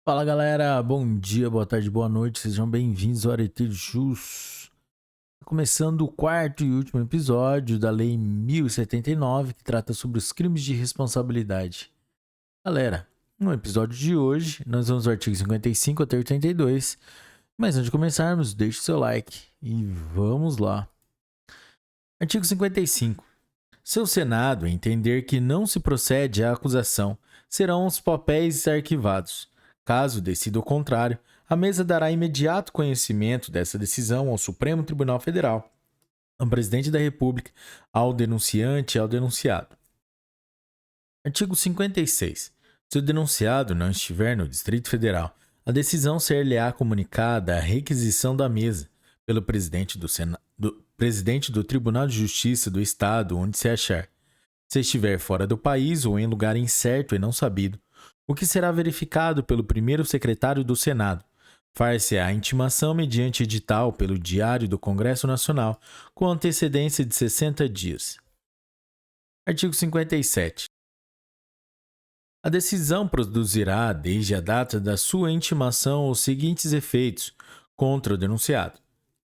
Fala galera, bom dia, boa tarde, boa noite, sejam bem-vindos ao Arete Jus. Começando o quarto e último episódio da Lei 1079, que trata sobre os crimes de responsabilidade. Galera, no episódio de hoje, nós vamos do artigo 55 até 82, mas antes de começarmos, deixe seu like e vamos lá. Artigo 55. Se o Senado entender que não se procede à acusação, serão os papéis arquivados. Caso decida o contrário, a mesa dará imediato conhecimento dessa decisão ao Supremo Tribunal Federal, ao Presidente da República, ao denunciante e ao denunciado. Artigo 56. Se o denunciado não estiver no Distrito Federal, a decisão ser-lhe-á comunicada à requisição da mesa pelo presidente do Tribunal de Justiça do Estado onde se achar. Se estiver fora do país ou em lugar incerto e não sabido, o que será verificado pelo primeiro secretário do Senado. Far-se-á a intimação mediante edital pelo Diário do Congresso Nacional, com antecedência de 60 dias. Artigo 57. A decisão produzirá, desde a data da sua intimação, os seguintes efeitos contra o denunciado.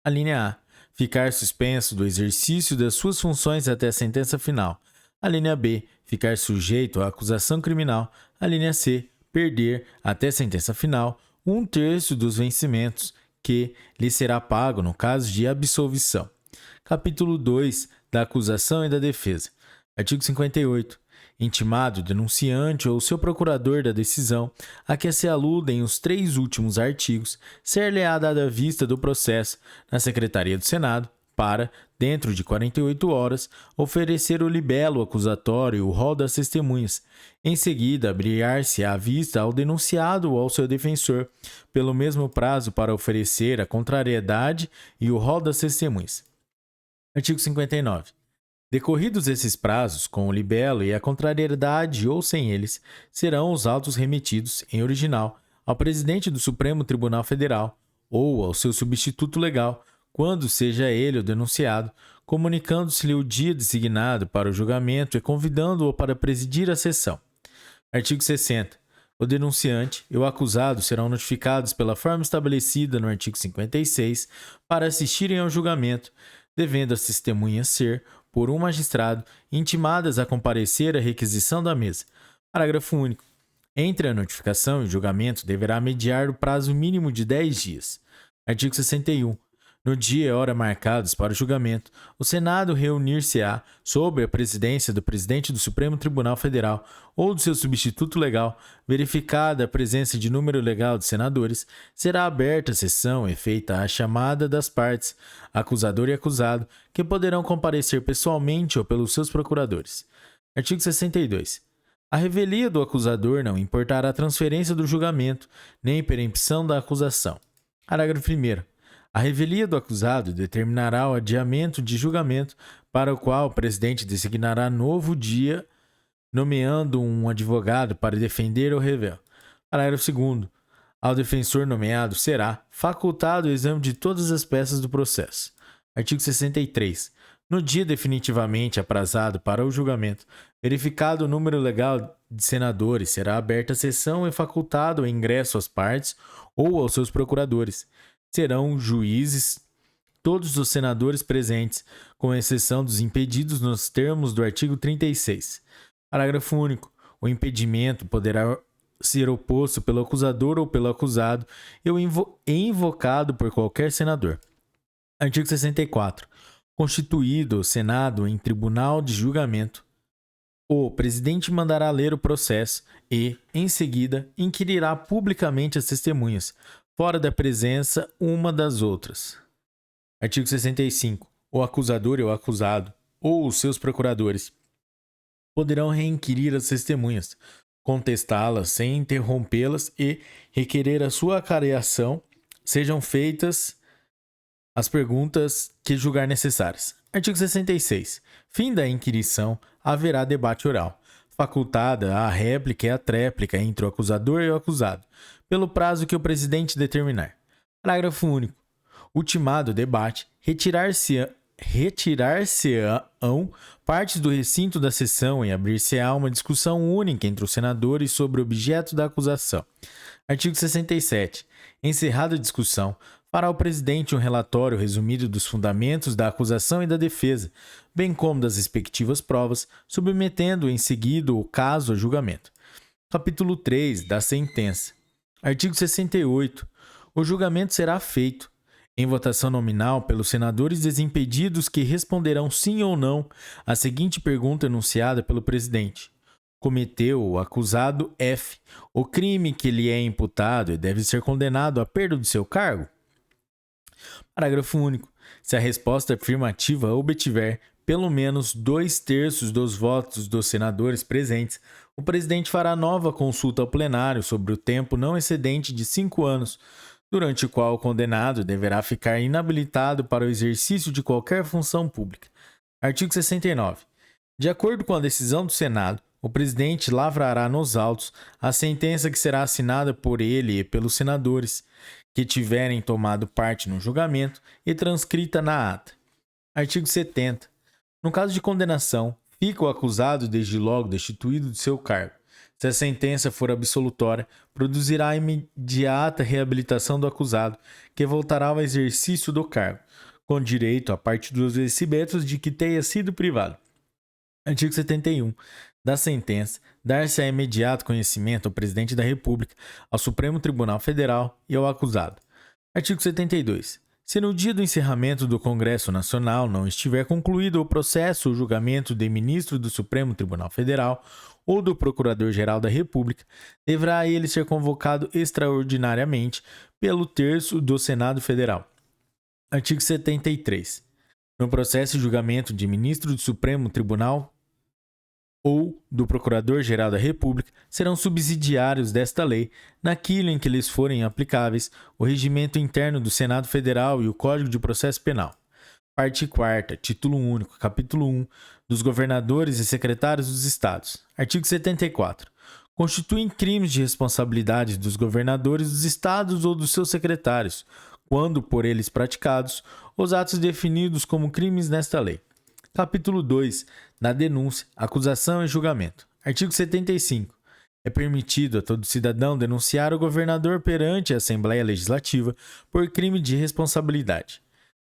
A linha A. Ficar suspenso do exercício das suas funções até a sentença final. A linha B. Ficar sujeito à acusação criminal. A linha C. Perder, até sentença final, 1/3 dos vencimentos que lhe será pago no caso de absolvição. Capítulo 2 da acusação e da defesa. Artigo 58. Intimado o denunciante ou seu procurador da decisão a que se aludem os 3 últimos artigos, ser-lhe-á dada vista do processo na Secretaria do Senado para, dentro de 48 horas, oferecer o libelo acusatório e o rol das testemunhas. Em seguida, abrir-se a vista ao denunciado ou ao seu defensor, pelo mesmo prazo para oferecer a contrariedade e o rol das testemunhas. Artigo 59. Decorridos esses prazos, com o libelo e a contrariedade ou sem eles, serão os autos remetidos, em original, ao presidente do Supremo Tribunal Federal ou ao seu substituto legal, quando seja ele o denunciado, comunicando-se-lhe o dia designado para o julgamento e convidando-o para presidir a sessão. Artigo 60. O denunciante e o acusado serão notificados pela forma estabelecida no artigo 56 para assistirem ao julgamento, devendo as testemunhas ser, por um magistrado, intimadas a comparecer à requisição da mesa. Parágrafo único. Entre a notificação e o julgamento deverá mediar o prazo mínimo de 10 dias. Artigo 61. No dia e hora marcados para o julgamento, o Senado reunir-se-á sob a presidência do presidente do Supremo Tribunal Federal ou do seu substituto legal, verificada a presença de número legal de senadores, será aberta a sessão e feita a chamada das partes, acusador e acusado, que poderão comparecer pessoalmente ou pelos seus procuradores. Artigo 62. A revelia do acusador não importará a transferência do julgamento, nem perempção da acusação. Parágrafo 1º. A revelia do acusado determinará o adiamento de julgamento, para o qual o presidente designará novo dia, nomeando um advogado para defender o revel. Parágrafo 2º. Ao defensor nomeado será facultado o exame de todas as peças do processo. Artigo 63. No dia definitivamente aprazado para o julgamento, verificado o número legal de senadores, será aberta a sessão e facultado o ingresso às partes ou aos seus procuradores. Serão juízes todos os senadores presentes, com exceção dos impedidos nos termos do artigo 36. Parágrafo único. O impedimento poderá ser oposto pelo acusador ou pelo acusado e invocado por qualquer senador. Artigo 64. Constituído o Senado em tribunal de julgamento, o presidente mandará ler o processo e, em seguida, inquirirá publicamente as testemunhas, fora da presença uma das outras. Artigo 65. O acusador e o acusado, ou os seus procuradores, poderão reinquirir as testemunhas, contestá-las sem interrompê-las e requerer a sua acareação, sejam feitas as perguntas que julgar necessárias. Artigo 66. Fim da inquirição, haverá debate oral, facultada a réplica e a tréplica entre o acusador e o acusado, pelo prazo que o presidente determinar. Parágrafo único. Ultimado o debate, retirar-se-ão partes do recinto da sessão e abrir-se-á uma discussão única entre os senadores sobre o objeto da acusação. Artigo 67. Encerrada a discussão, fará o presidente um relatório resumido dos fundamentos da acusação e da defesa, bem como das respectivas provas, submetendo em seguida o caso a julgamento. Capítulo 3 da sentença. Artigo 68. O julgamento será feito em votação nominal pelos senadores desimpedidos que responderão sim ou não à seguinte pergunta enunciada pelo presidente: cometeu o acusado F o crime que lhe é imputado e deve ser condenado à perda do seu cargo? Parágrafo único. Se a resposta afirmativa obtiver pelo menos 2/3 dos votos dos senadores presentes, o presidente fará nova consulta ao plenário sobre o tempo não excedente de 5 anos, durante o qual o condenado deverá ficar inabilitado para o exercício de qualquer função pública. Artigo 69. De acordo com a decisão do Senado, o presidente lavrará nos autos a sentença que será assinada por ele e pelos senadores que tiverem tomado parte no julgamento e transcrita na ata. Artigo 70. No caso de condenação, fica o acusado desde logo destituído de seu cargo. Se a sentença for absolutória, produzirá a imediata reabilitação do acusado, que voltará ao exercício do cargo, com direito a parte dos vencimentos de que tenha sido privado. Artigo 71. Da sentença, dar-se-á imediato conhecimento ao Presidente da República, ao Supremo Tribunal Federal e ao acusado. Artigo 72. Se no dia do encerramento do Congresso Nacional não estiver concluído o processo ou julgamento de ministro do Supremo Tribunal Federal ou do Procurador-Geral da República, deverá ele ser convocado extraordinariamente pelo terço do Senado Federal. Artigo 73. No processo e julgamento de ministro do Supremo Tribunal ou do Procurador-Geral da República, serão subsidiários desta lei, naquilo em que lhes forem aplicáveis, o regimento interno do Senado Federal e o Código de Processo Penal. Parte 4ª, Título Único, Capítulo 1, dos governadores e secretários dos estados. Artigo 74. Constituem crimes de responsabilidade dos governadores dos estados ou dos seus secretários, quando por eles praticados, os atos definidos como crimes nesta lei. Capítulo 2. Da denúncia, acusação e julgamento. Artigo 75. É permitido a todo cidadão denunciar o governador perante a Assembleia Legislativa por crime de responsabilidade.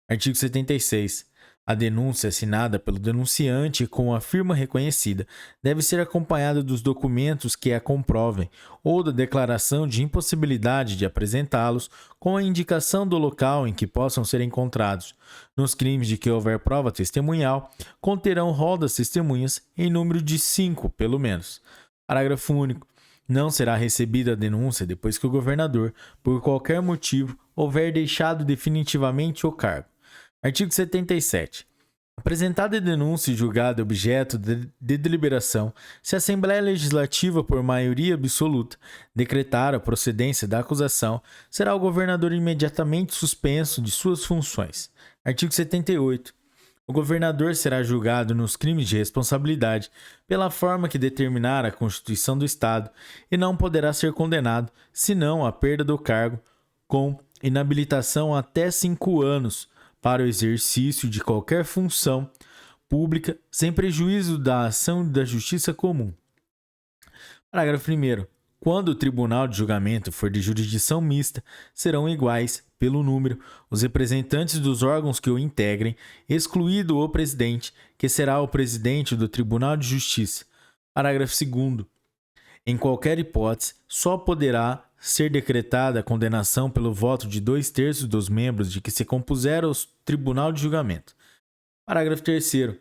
Artigo 76. A denúncia assinada pelo denunciante com a firma reconhecida deve ser acompanhada dos documentos que a comprovem ou da declaração de impossibilidade de apresentá-los com a indicação do local em que possam ser encontrados. Nos crimes de que houver prova testemunhal, conterão rol das testemunhas em número de 5, pelo menos. Parágrafo único. Não será recebida a denúncia depois que o governador, por qualquer motivo, houver deixado definitivamente o cargo. Artigo 77. Apresentada a denúncia e julgado objeto de deliberação, se a Assembleia Legislativa, por maioria absoluta, decretar a procedência da acusação, será o governador imediatamente suspenso de suas funções. Artigo 78. O governador será julgado nos crimes de responsabilidade pela forma que determinar a Constituição do Estado e não poderá ser condenado, senão à perda do cargo, com inabilitação até 5 anos, para o exercício de qualquer função pública, sem prejuízo da ação da justiça comum. Parágrafo 1º. Quando o tribunal de julgamento for de jurisdição mista, serão iguais, pelo número, os representantes dos órgãos que o integrem, excluído o presidente, que será o presidente do Tribunal de Justiça. Parágrafo 2º. Em qualquer hipótese, só poderá ser decretada a condenação pelo voto de 2/3 dos membros de que se compuser o Tribunal de Julgamento. Parágrafo 3º.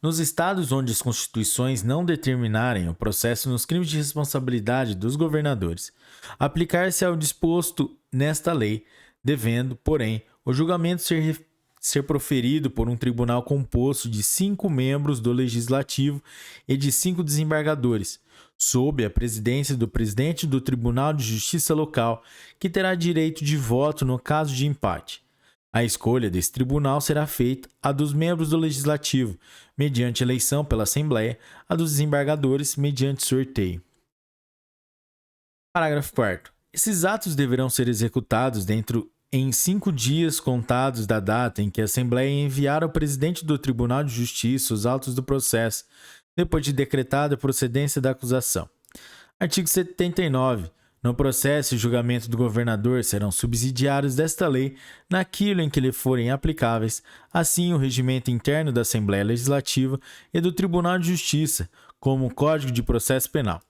Nos estados onde as constituições não determinarem o processo nos crimes de responsabilidade dos governadores, aplicar-se ao disposto nesta lei, devendo, porém, o julgamento ser proferido por um tribunal composto de 5 membros do Legislativo e de 5 desembargadores, sob a presidência do presidente do Tribunal de Justiça local, que terá direito de voto no caso de empate. A escolha desse tribunal será feita a dos membros do Legislativo, mediante eleição pela Assembleia, a dos desembargadores, mediante sorteio. Parágrafo 4º. Esses atos deverão ser executados em 5 dias contados da data em que a Assembleia enviar ao presidente do Tribunal de Justiça os autos do processo, depois de decretada a procedência da acusação. Artigo 79. No processo e julgamento do governador serão subsidiários desta lei naquilo em que lhe forem aplicáveis, assim o regimento interno da Assembleia Legislativa e do Tribunal de Justiça, como o Código de Processo Penal.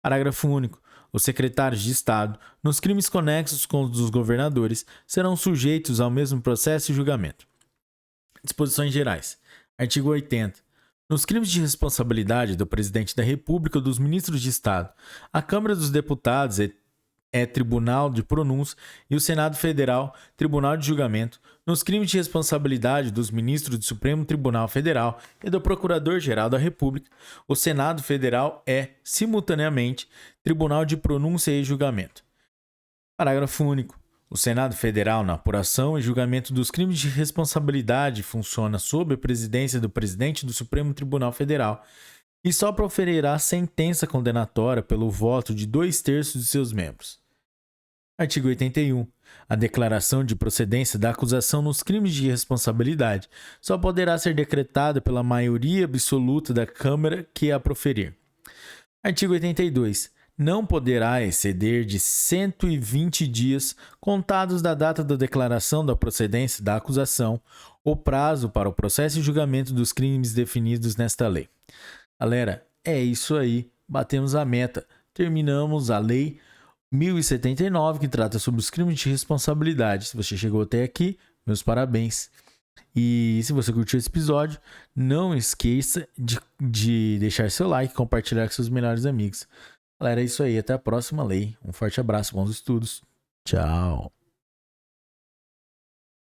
Parágrafo único. Os secretários de Estado, nos crimes conexos com os dos governadores, serão sujeitos ao mesmo processo e julgamento. Disposições gerais. Artigo 80. Nos crimes de responsabilidade do Presidente da República ou dos Ministros de Estado, a Câmara dos Deputados é tribunal de pronúncia e o Senado Federal, tribunal de julgamento. Nos crimes de responsabilidade dos ministros do Supremo Tribunal Federal e do Procurador-Geral da República, o Senado Federal é, simultaneamente, tribunal de pronúncia e julgamento. Parágrafo único. O Senado Federal, na apuração e julgamento dos crimes de responsabilidade, funciona sob a presidência do presidente do Supremo Tribunal Federal e só proferirá sentença condenatória pelo voto de 2/3 de seus membros. Artigo 81. A declaração de procedência da acusação nos crimes de responsabilidade só poderá ser decretada pela maioria absoluta da Câmara que a proferir. Artigo 82. Não poderá exceder de 120 dias, contados da data da declaração da procedência da acusação, o prazo para o processo e julgamento dos crimes definidos nesta lei. Galera, é isso aí. Batemos a meta. Terminamos a Lei 1079, que trata sobre os crimes de responsabilidade. Se você chegou até aqui, meus parabéns. E se você curtiu esse episódio, não esqueça de deixar seu like e compartilhar com seus melhores amigos. Galera, é isso aí. Até a próxima lei. Um forte abraço, bons estudos. Tchau.